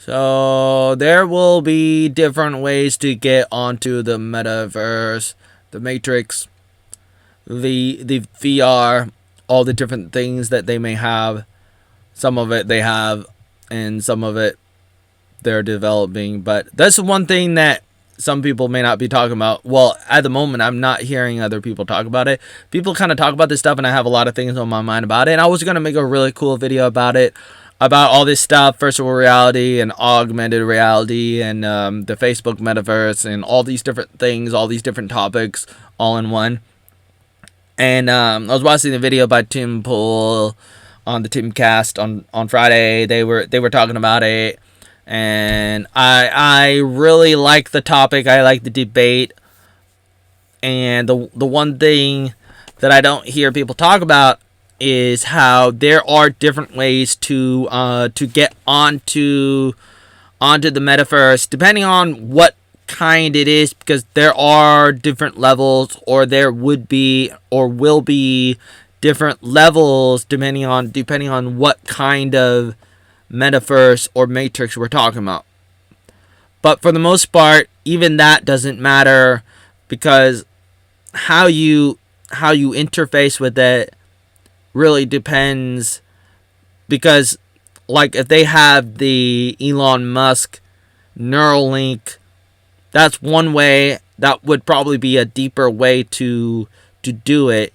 So there will be different ways to get onto the metaverse, the Matrix, the VR, all the different things that they may have. Some of it they have, and some of it they're developing. But that's one thing that some people may not be talking about. Well, at the moment, I'm not hearing other people talk about it. People kind of talk about this stuff, and I have a lot of things on my mind about it. And I was going to make a really cool video about it, about all this stuff, virtual reality and augmented reality and the Facebook metaverse and all these different things, all these different topics all in one. And I was watching the video by Tim Pool on the Timcast on Friday. They were talking about it, and I really like the topic. I like the debate, and the one thing that I don't hear people talk about is how there are different ways to get onto the metaverse, depending on what kind it is, because there are different levels, or there would be or will be different levels depending on what kind of metaverse or matrix we're talking about. But for the most part, even that doesn't matter, because how you interface with it really depends. Because like if they have the Elon Musk Neuralink, that's one way. That would probably be a deeper way to do it,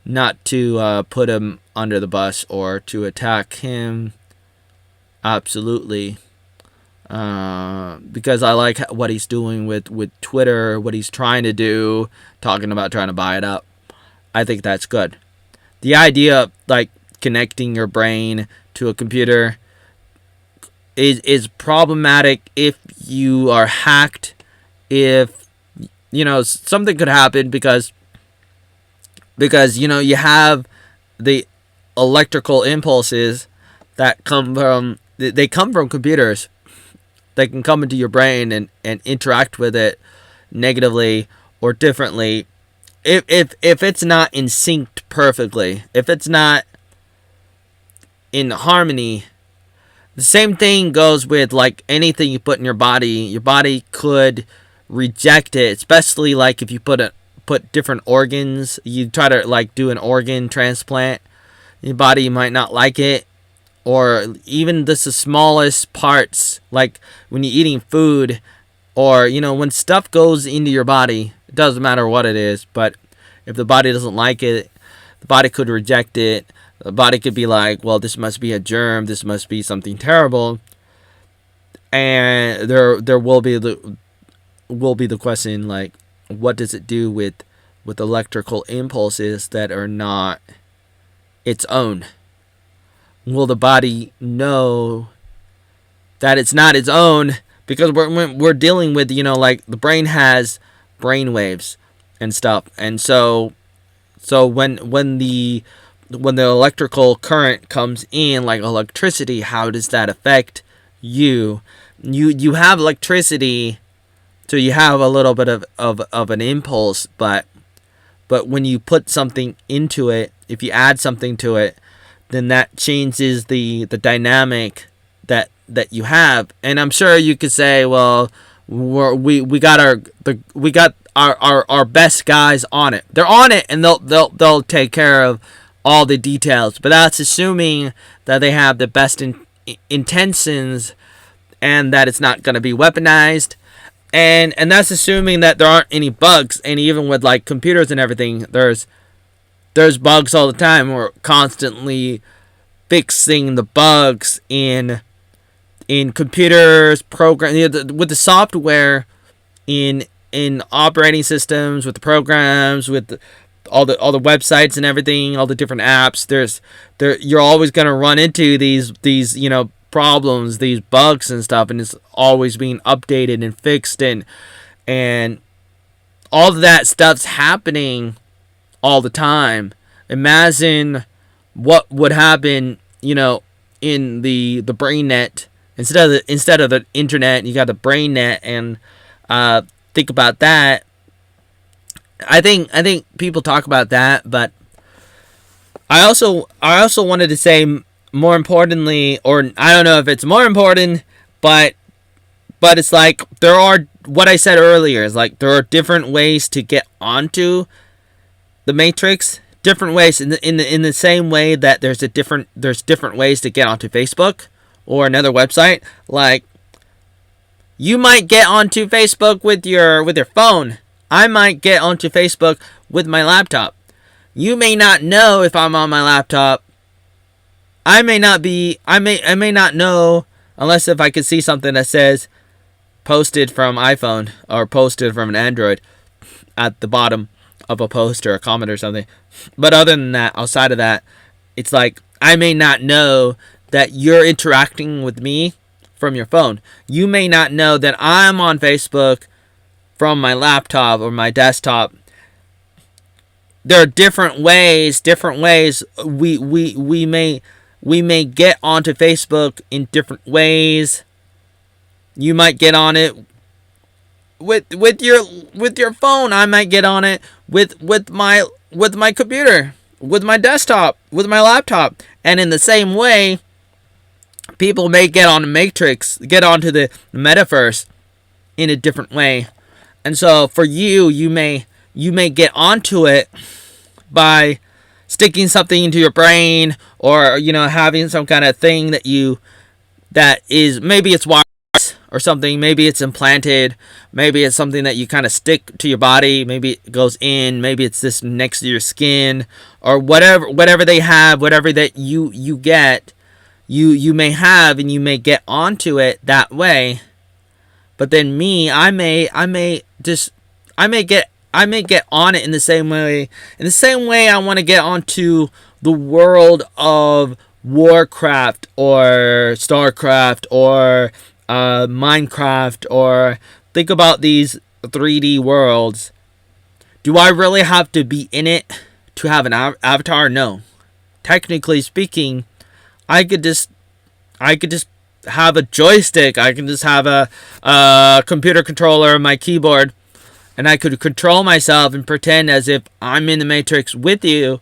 not to put him under the bus or to attack him. Absolutely. Because I like what he's doing with Twitter, what he's trying to do, talking about trying to buy it up. I think that's good. The idea of like connecting your brain to a computer is problematic if you are hacked. If something could happen because you have the electrical impulses that come from computers. They can come into your brain and interact with it negatively or differently if it's not in sync perfectly, if it's not in harmony. The same thing goes with like anything you put in your body. Your body could reject it, especially like if you put different organs. You try to like do an organ transplant, your body might not like it. Or even the smallest parts, like when you're eating food, or when stuff goes into your body, it doesn't matter what it is, but if the body doesn't like it, the body could reject it. The body could be like, well, this must be a germ, this must be something terrible. And there will be the question, like, what does it do with electrical impulses that are not its own? Will the body know that it's not its own? Because we're dealing with, like the brain has brain waves and stuff, and so when the electrical current comes in, like electricity, how does that affect you? You have electricity, so you have a little bit of an impulse, but when you put something into it, if you add something to it, then that changes the dynamic that you have. And I'm sure you could say, well, we got our best guys on it. They're on it, and they'll take care of all the details. But that's assuming that they have the best intentions, and that it's not going to be weaponized. And that's assuming that there aren't any bugs. And even with like computers and everything, there's bugs all the time. We're constantly fixing the bugs in computers, programs, with the software, in operating systems, with the programs, with all the websites and everything, all the different apps. You're always gonna run into these problems, these bugs and stuff, and it's always being updated and fixed, and all of that stuff's happening all the time. Imagine what would happen, in the brain net instead of the internet. You got the brain net, and think about that. I think people talk about that, but I also wanted to say, more importantly, or I don't know if it's more important, but it's like there are, what I said earlier is like there are different ways to get onto the Matrix, different ways in the same way that there's different ways to get onto Facebook or another website. Like, you might get onto Facebook with your phone. I might get onto Facebook with my laptop. You may not know if I'm on my laptop. I may not know unless if I could see something that says posted from iPhone or posted from an Android at the bottom of a post or a comment or something. But other than that, outside of that, it's like I may not know that you're interacting with me from your phone. You may not know that I'm on Facebook from my laptop or my desktop. There are different ways. We may get onto Facebook in different ways. You might get on it with your phone. I might get on it with my computer, with my desktop, with my laptop. And in the same way, people may get on the Matrix, get onto the metaverse in a different way. And so for you may get onto it by sticking something into your brain, or having some kind of thing that is, maybe it's wireless or something, maybe it's implanted, maybe it's something that you kind of stick to your body, maybe it goes in, maybe it's this next to your skin, or whatever they have, whatever that you get, you may have, and you may get onto it that way. But then me, I may get on it in the same way. In the same way, I want to get onto the world of Warcraft or Starcraft or Minecraft, or think about these 3D worlds. Do I really have to be in it to have an avatar? No. Technically speaking, I could just have a joystick. I can just have a computer controller on my keyboard, and I could control myself and pretend as if I'm in the Matrix with you.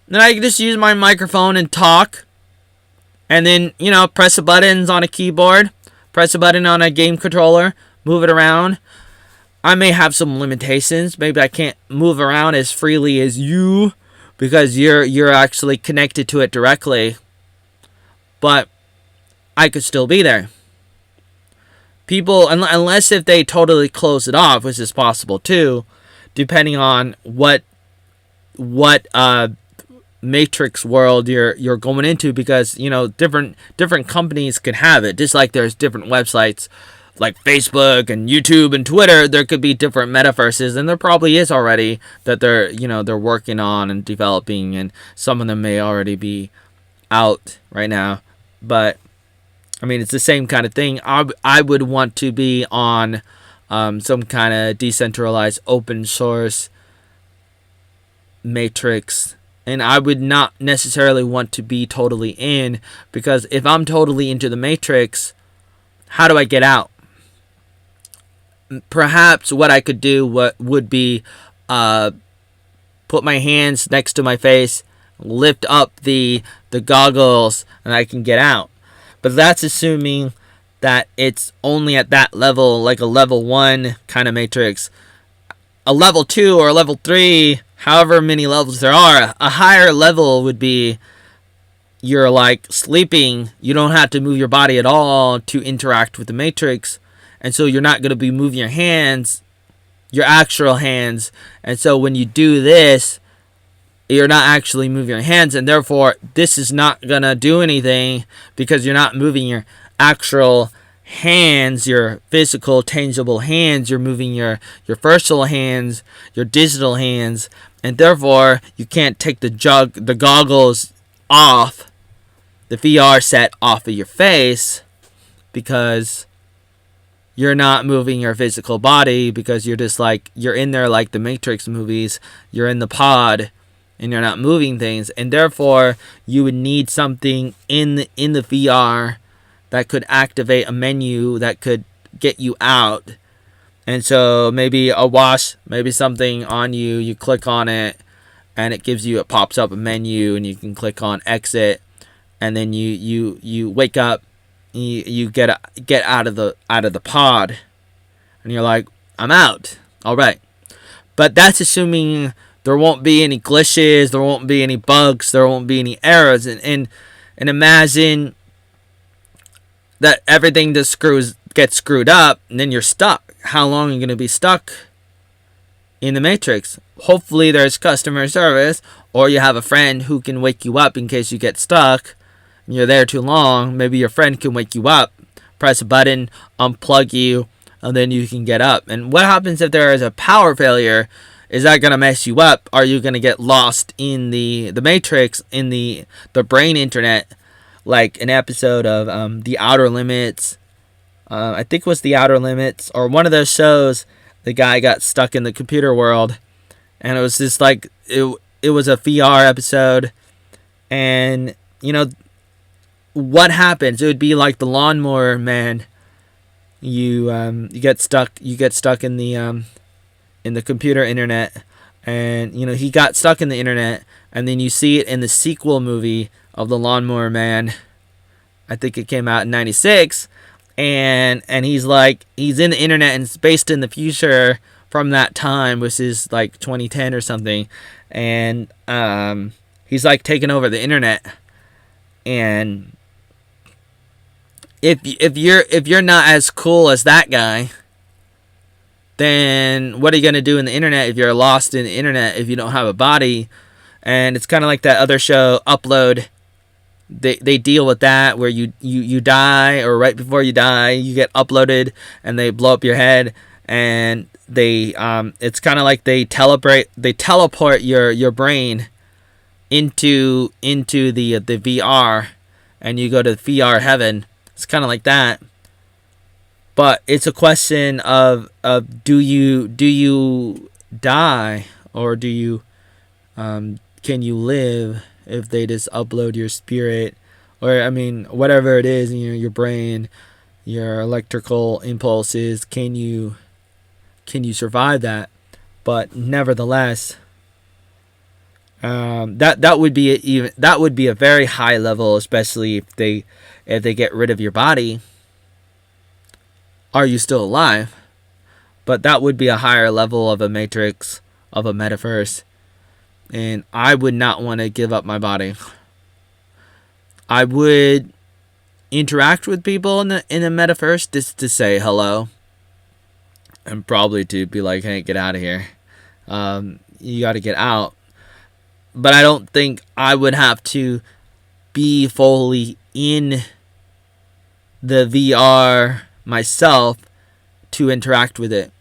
Then I could just use my microphone and talk, and then press the buttons on a keyboard, press a button on a game controller, move it around. I may have some limitations. Maybe I can't move around as freely as you because you're actually connected to it directly. But I could still be there. People, unless if they totally close it off, which is possible too, depending on what Matrix world you're going into, because different companies can have it. Just like there's different websites like Facebook and YouTube and Twitter, there could be different metaverses, and there probably is already that they're working on and developing, and some of them may already be out right now. But I mean, it's the same kind of thing. I would want to be on some kind of decentralized open source Matrix. And I would not necessarily want to be totally in, because if I'm totally into the Matrix, how do I get out? Perhaps what I could do would be put my hands next to my face, lift up the goggles, and I can get out. But that's assuming that it's only at that level, like a level 1 kind of Matrix. A level 2 or a level 3, however many levels there are, a higher level would be you're like sleeping. You don't have to move your body at all to interact with the Matrix. And so you're not going to be moving your hands, your actual hands. And so when you do this, you're not actually moving your hands, and therefore this is not gonna do anything because you're not moving your actual hands, your physical, tangible hands. You're moving your virtual hands, your digital hands, and therefore you can't take the goggles off, the VR set off of your face, because you're not moving your physical body, because you're just like, you're in there like the Matrix movies. You're in the pod, and you're not moving things, and therefore you would need something in the VR that could activate a menu that could get you out. And so maybe a wash, maybe something on you, you click on it, and it pops up a menu, and you can click on exit, and then you wake up, you get out of the pod, and you're like, I'm out. All right, but that's assuming there won't be any glitches, there won't be any bugs, there won't be any errors, and imagine that everything just gets screwed up, and then you're stuck. How long are you gonna be stuck in the Matrix? Hopefully there's customer service, or you have a friend who can wake you up in case you get stuck and you're there too long. Maybe your friend can wake you up, press a button, unplug you, and then you can get up. And what happens if there is a power failure? Is that going to mess you up? Are you going to get lost in the Matrix, in the brain internet, like an episode of The Outer Limits? I think it was The Outer Limits, or one of those shows. The guy got stuck in the computer world, and it was just like it was a VR episode, and what happens? It would be like the Lawnmower Man. You get stuck in the computer internet, and he got stuck in the internet, and then you see it in the sequel movie of the Lawnmower Man. I think it came out in '96. And he's in the internet, and it's based in the future from that time, which is like 2010 or something. And he's like taking over the internet. And if you're not as cool as that guy, then what are you gonna do in the internet if you're lost in the internet, if you don't have a body? And it's kind of like that other show, Upload. They deal with that, where you die, or right before you die you get uploaded and they blow up your head, and they it's kind of like they teleport your brain into the VR, and you go to VR heaven. It's kind of like that, but it's a question of do you die, or do you can you live if they just upload your spirit, or whatever it is, your brain, your electrical impulses, can you survive that? But nevertheless, that would be a very high level, especially if they get rid of your body. Are you still alive? But that would be a higher level of a matrix, of a metaverse. And I would not want to give up my body. I would interact with people in the metaverse just to say hello, and probably to be like, "Hey, get out of here. You got to get out." But I don't think I would have to be fully in the VR myself to interact with it.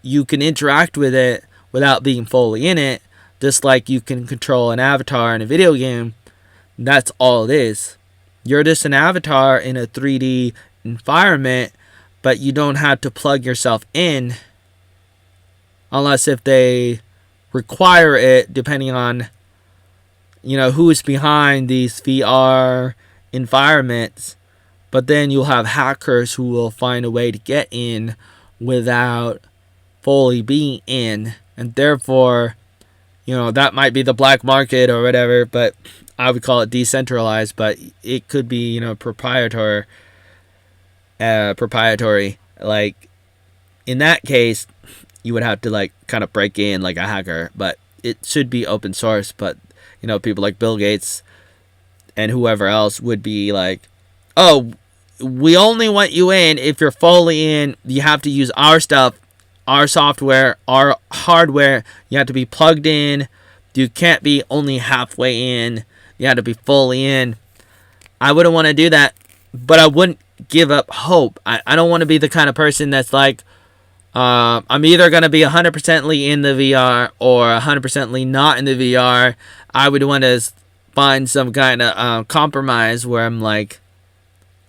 You can interact with it without being fully in it. Just like you can control an avatar in a video game. That's all it is. You're just an avatar in a 3D environment, but you don't have to plug yourself in, unless if they require it, depending on who's behind these VR environments. But then you'll have hackers who will find a way to get in without fully being in, and therefore that might be the black market or whatever, but I would call it decentralized, but it could be, proprietary. Like, in that case, you would have to, kind of break in like a hacker, but it should be open source. But, people like Bill Gates and whoever else would be like, oh, we only want you in if you're fully in. You have to use our stuff, our software, our hardware. You have to be plugged in. You can't be only halfway in. You have to be fully in. I wouldn't want to do that, but I wouldn't give up hope. I don't want to be the kind of person that's like, I'm either going to be 100% in the VR or 100% not in the VR. I would want to find some kind of compromise where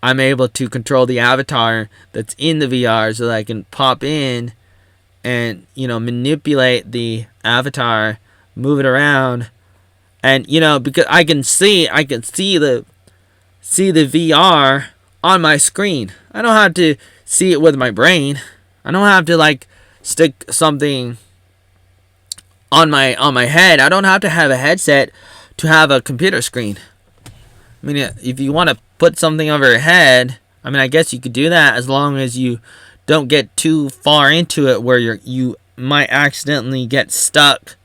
I'm able to control the avatar that's in the VR, so that I can pop in and manipulate the avatar, move it around, and because I can see the VR on my screen. I don't have to see it with my brain. I don't have to stick something on my head. I don't have to have a headset to have a computer screen. I mean, if you want to put something over your head, I mean, I guess you could do that as long as you don't get too far into it where you might accidentally get stuck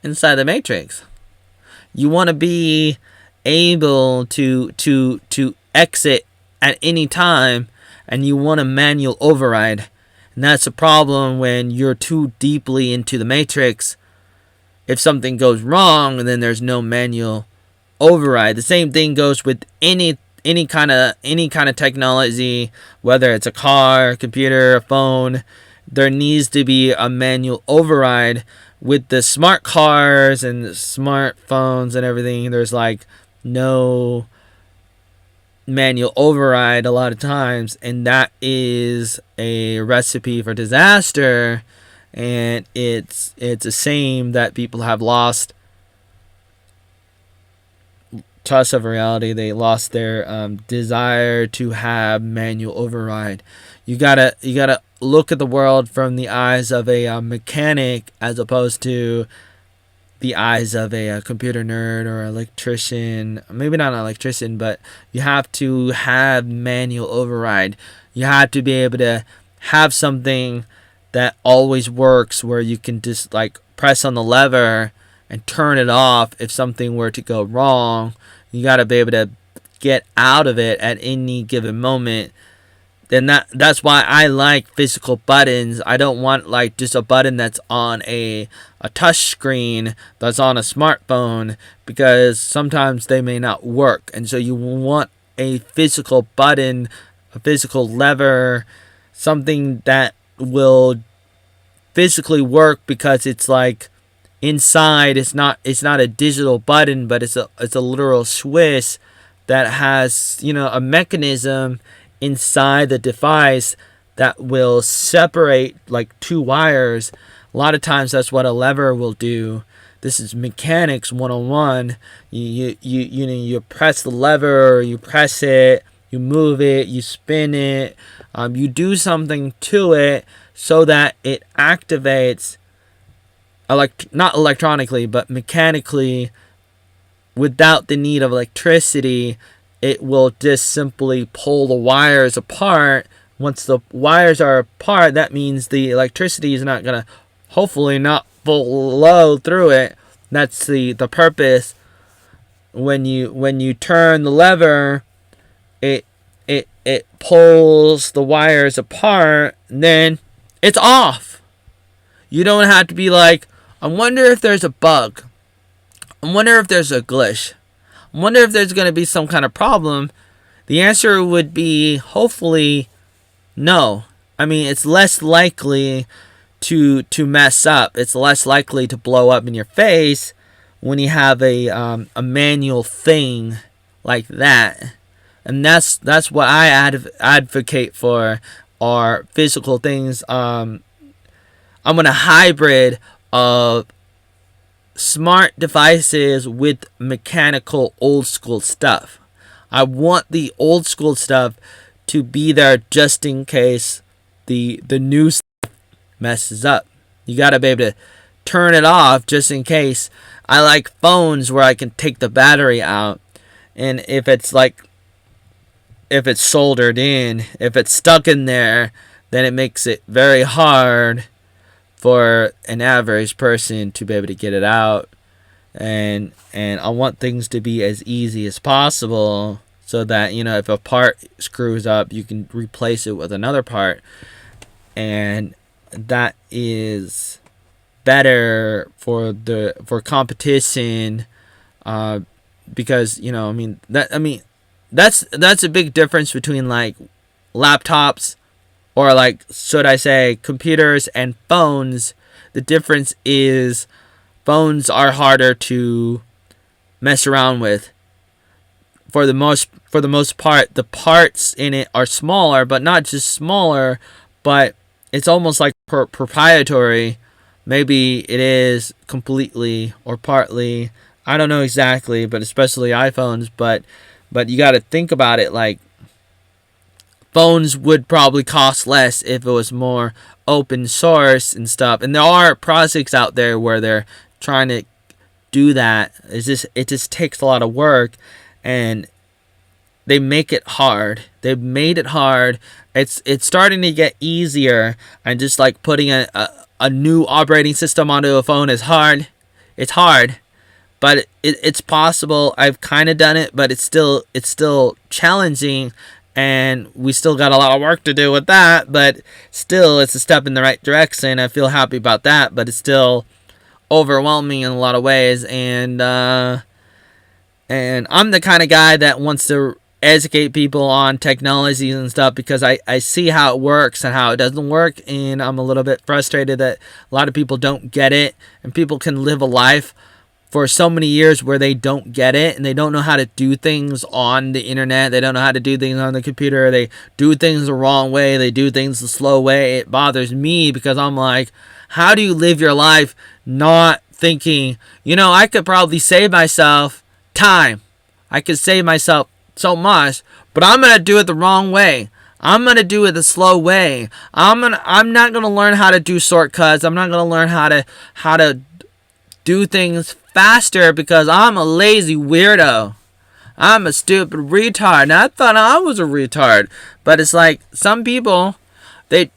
inside the matrix. You want to be able to exit at any time, and you want a manual override. And that's a problem when you're too deeply into the matrix. If something goes wrong, then there's no manual override. The same thing goes with any kind of technology, whether it's a car, a computer, a phone. There needs to be a manual override. With the smart cars and the smartphones and everything, there's like no manual override a lot of times, and that is a recipe for disaster. And it's a shame that people have lost trust of reality. They lost their desire to have manual override. You gotta look at the world from the eyes of a mechanic as opposed to the eyes of a computer nerd or electrician. Maybe not an electrician, but you have to have manual override. You have to be able to have something that always works, where you can just like press on the lever and turn it off if something were to go wrong. You got to be able to get out of it at any given moment. Then that's why I like physical buttons. I don't want like just a button that's on a touch screen that's on a smartphone, because sometimes they may not work. And so you want a physical button, a physical lever, something that will physically work, because it's like inside. It's not a digital button, but it's a literal switch that has, a mechanism inside the device that will separate like two wires. A lot of times that's what a lever will do. This is mechanics 101. You press the lever, you press it, you move it, you spin it, you do something to it so that it activates not electronically but mechanically without the need of electricity. It will just simply pull the wires apart. Once the wires are apart, that means the electricity is not going to, hopefully not flow through it. That's the purpose. When you turn the lever, it pulls the wires apart, and then it's off. You don't have to be like, I wonder if there's a bug. I wonder if there's a glitch. I wonder if there's going to be some kind of problem. The answer would be hopefully no. I mean, it's less likely to mess up. It's less likely to blow up in your face when you have a manual thing like that. And that's what I advocate for, are physical things. I'm going to hybrid of smart devices with mechanical old school stuff. I want the old school stuff to be there just in case the new stuff messes up. You gotta be able to turn it off just in case. I like phones where I can take the battery out, and if it's soldered in, if it's stuck in there, then it makes it very hard for an average person to be able to get it out. And I want things to be as easy as possible, so that if a part screws up, you can replace it with another part. And that is better for competition, because that's a big difference between like laptops, or like, should I say, computers and phones. The difference is phones are harder to mess around with. For the most part, the parts in it are smaller, but not just smaller, but it's almost like proprietary. Maybe it is completely or partly. I don't know exactly, but especially iPhones. But you got to think about it like, phones would probably cost less if it was more open source and stuff. And there are projects out there where they're trying to do that. It just takes a lot of work. and they make it hard. They've made it hard. It's starting to get easier, and just like putting a new operating system onto a phone is hard. It's hard, but it's possible. I've kind of done it, but it's still challenging, and we still got a lot of work to do with that. But still, it's a step in the right direction. I feel happy about that, but it's still overwhelming in a lot of ways. And I'm the kind of guy that wants to educate people on technologies and stuff, because I see how it works and how it doesn't work, and I'm a little bit frustrated that a lot of people don't get it, and people can live a life for so many years where they don't get it, and they don't know how to do things on the internet. They don't know how to do things on the computer. They do things the wrong way. They do things the slow way. It bothers me, because I'm like, how do you live your life not thinking, I could probably save myself time. I could save myself so much, but I'm gonna do it the wrong way. I'm gonna do it the slow way. I'm not gonna learn how to do shortcuts. I'm not gonna learn how to do things faster, because I'm a lazy weirdo. I'm a stupid retard. And I thought I was a retard, but it's like some people, they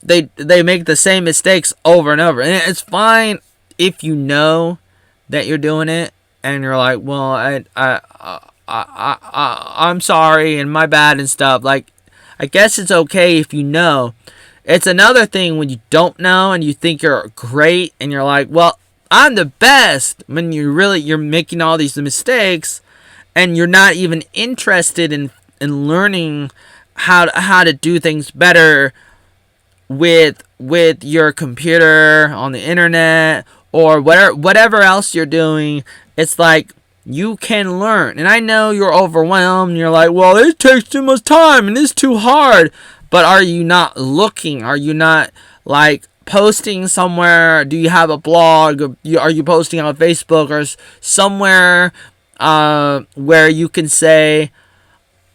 make the same mistakes over and over, and it's fine if you know that you're doing it, and you're like, well, I'm sorry and my bad and stuff. Like, I guess it's okay if you know. It's another thing when you don't know and you think you're great and you're like, well, I'm the best, when you're making all these mistakes and you're not even interested in learning how to do things better with your computer, on the internet, or whatever else you're doing. It's like, you can learn. And I know you're overwhelmed, and you're like, well, it takes too much time and it's too hard. But are you not looking? Are you not like posting somewhere? Do you have a blog? Are you posting on Facebook or somewhere where you can say,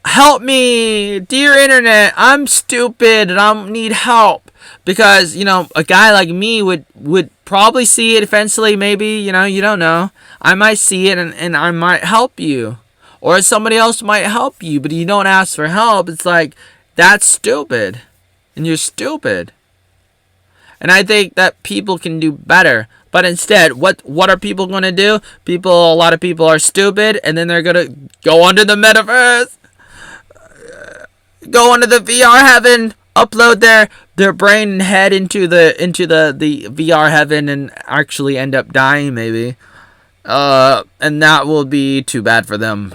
help me, dear internet, I'm stupid and I need help? Because, a guy like me would probably see it eventually, maybe, you don't know. I might see it and I might help you. Or somebody else might help you, but you don't ask for help. It's like, that's stupid. And you're stupid. And I think that people can do better. But instead, what are people going to do? A lot of people are stupid, and then they're going to go under the metaverse, go into the VR heaven, upload their brain and head into the VR heaven, and actually end up dying, maybe. And that will be too bad for them.